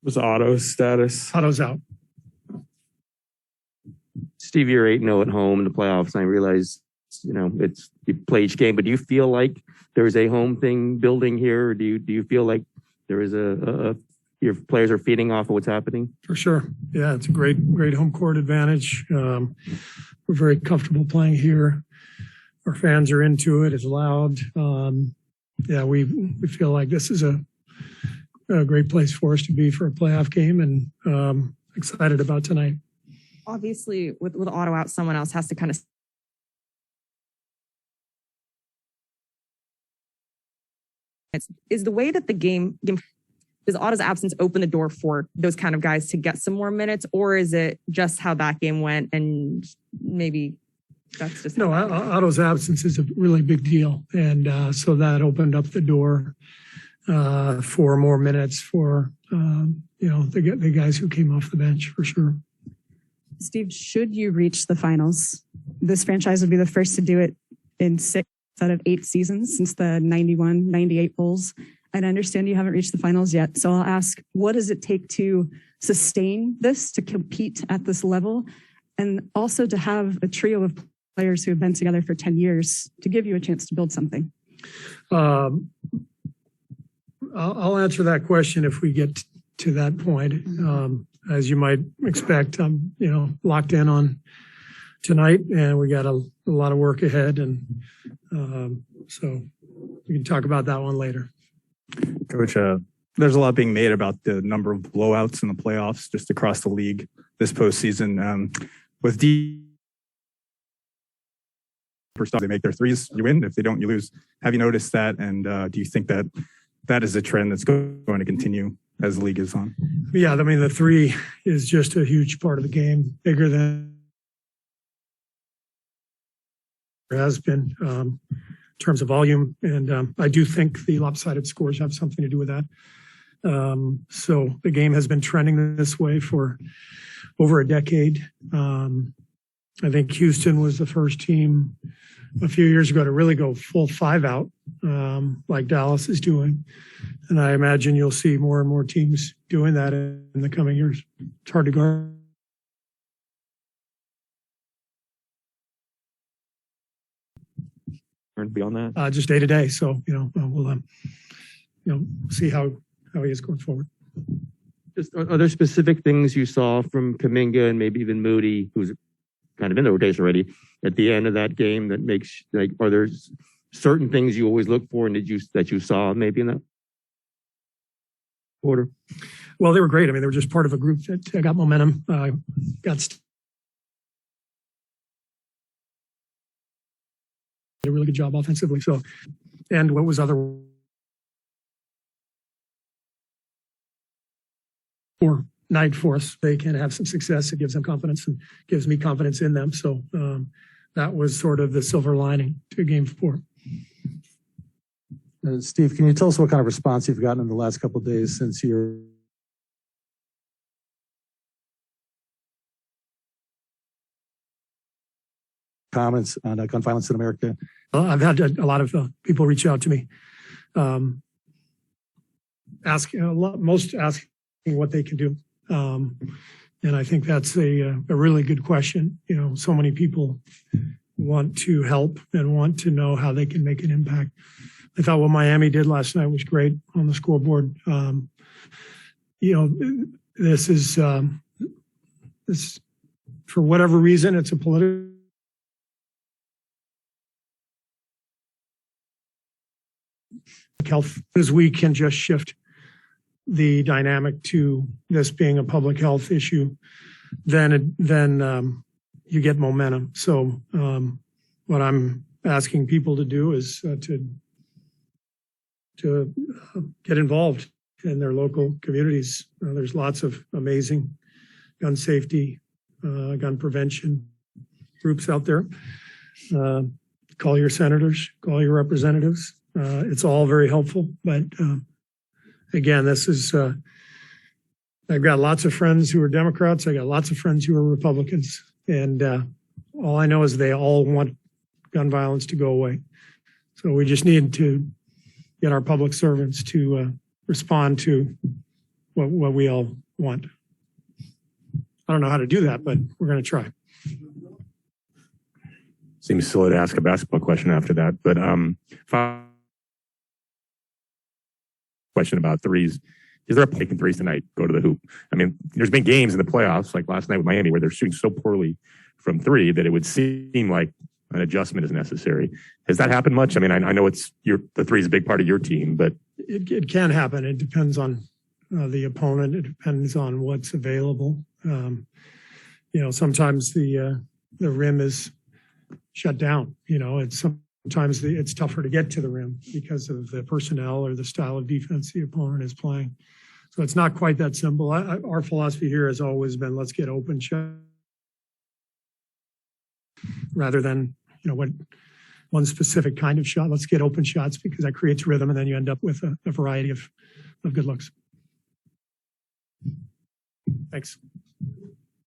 Was Otto's status? Otto's out. Steve, you're 8-0 at home in the playoffs, and I realize, it's you play each game, but do you feel like there's a home thing building here? Or do you feel like there is your players are feeding off of what's happening? For sure. Yeah, it's a great home court advantage. We're very comfortable playing here. Our fans are into it. It's loud. We feel like this is a great place for us to be for a playoff game, and excited about tonight. Obviously, with Otto out, someone else has to kind of. Is the way that the game does Otto's absence open the door for those kind of guys to get some more minutes, or is it just how that game went and maybe that's just no? Otto's absence is a really big deal, and so that opened up the door for more minutes for the guys who came off the bench for sure. Steve, should you reach the finals, this franchise would be the first to do it in 6 out of 8 seasons since the 91-98 Bulls. And I understand you haven't reached the finals yet. So I'll ask, what does it take to sustain this, to compete at this level, and also to have a trio of players who have been together for 10 years to give you a chance to build something? I'll answer that question if we get to that point. As you might expect, I'm locked in on tonight, and we got a lot of work ahead, and so we can talk about that one later. Coach, there's a lot being made about the number of blowouts in the playoffs just across the league this postseason. With they make their threes, you win. If they don't, you lose. Have you noticed that? And do you think that is a trend that's going to continue as the league is on? Yeah, I mean, the three is just a huge part of the game, bigger than it has been in terms of volume. And I do think the lopsided scores have something to do with that. So the game has been trending this way for over a decade. I think Houston was the first team a few years ago to really go full 5 out, like Dallas is doing. And I imagine you'll see more and more teams doing that in the coming years. It's hard to guard. Beyond that, just day to day. So we'll see how he is going forward. Just are there specific things you saw from Kuminga and maybe even Moody, who's kind of in the rotation already, at the end of that game that makes are there certain things you always look for and that you saw maybe in that quarter? Well, they were great. I mean, they were just part of a group that got momentum, did a really good job offensively. So, and what was other or night for us, they can have some success. It gives them confidence and gives me confidence in them. So that was sort of the silver lining to Game 4. Steve, can you tell us what kind of response you've gotten in the last couple of days since your comments on gun violence in America? I've had a lot of people reach out to me, most asking what they can do. And I think that's a really good question. So many people want to help and want to know how they can make an impact. I thought what Miami did last night was great on the scoreboard. This is this, for whatever reason, it's a political health, as we can just shift the dynamic to this being a public health issue, then you get momentum. So what I'm asking people to do is to get involved in their local communities. There's lots of amazing gun safety, gun prevention groups out there. Call your senators, call your representatives. It's all very helpful, but again, this is, I've got lots of friends who are Democrats. I got lots of friends who are Republicans. And all I know is they all want gun violence to go away. So we just need to get our public servants to respond to what we all want. I don't know how to do that, but we're going to try. Seems silly to ask a basketball question after that, but question about threes. Is there a taking threes tonight? Go to the hoop. I mean, there's been games in the playoffs, like last night with Miami, where they're shooting so poorly from three that it would seem like an adjustment is necessary. Has that happened much? I mean, I know the three is a big part of your team, but it can happen. It depends on the opponent. It depends on what's available. Sometimes the rim is shut down. Sometimes it's tougher to get to the rim because of the personnel or the style of defense the opponent is playing. So it's not quite that simple. Our philosophy here has always been, let's get open shot rather than, one specific kind of shot. Let's get open shots because that creates rhythm, and then you end up with a variety of good looks. Thanks.